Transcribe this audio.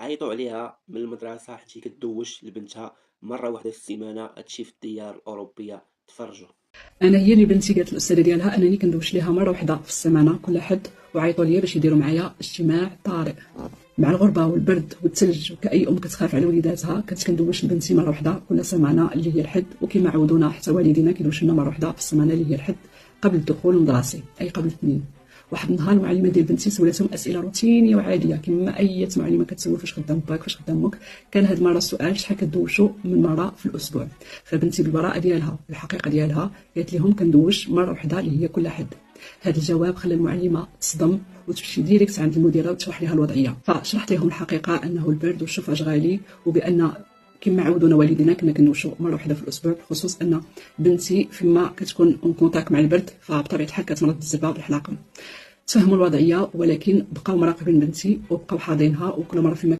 كيعيطوا عليها من المدرسة حيت هي كدوّش لبنتها مرة واحدة في السيمانة، هادشي في الديار الأوروبية. تفرجوا. انا هي اللي بنتي قالت الاستاذه ديالها انني كندوش ليها مره واحده في السيمانه كل حد، وعيطوا ليا باش يديروا معايا اجتماع طارئ. مع الغربه والبرد والثلج وكأي ام كتخاف على وليداتها كنت كندوش لبنتي مره واحده كل سيمانه اللي هي الحد، وكما عودونا حتى والدينا كيدوش لنا مره واحده في السيمانه اللي هي الحد قبل الدخول المدرسي، اي قبل الاثنين. واحد النهار المعلمه ديال بنتي سولاتهم اسئله روتينيه وعاديه كما اي معلمه كتسول فاش خدام باك فاش خدام امك. كان هاد المره السؤال شحال كدوشوا من مره في الاسبوع. فبنتي بالبراءه ديالها بالحقيقه ديالها قالت لهم كندوش مره واحده اللي هي كل حد. هذا الجواب خلى المعلمه تصدم وتمشي ديريكت عند المديره وتشرح لها الوضعيه. فشرحت لهم الحقيقه انه البرد والشفاج غالي، وبان كما عودونا والدينا كنا كنوشوا مره واحده في الاسبوع، بخصوص ان بنتي فيما كتكون اون كونتاك مع البرد فبطبيعه الحال كتمرض بالزربه والحلاقه. تفهموا الوضعيه ولكن بقاو مراقبين بنتي وبقاو حاضنها، وكل مره فيما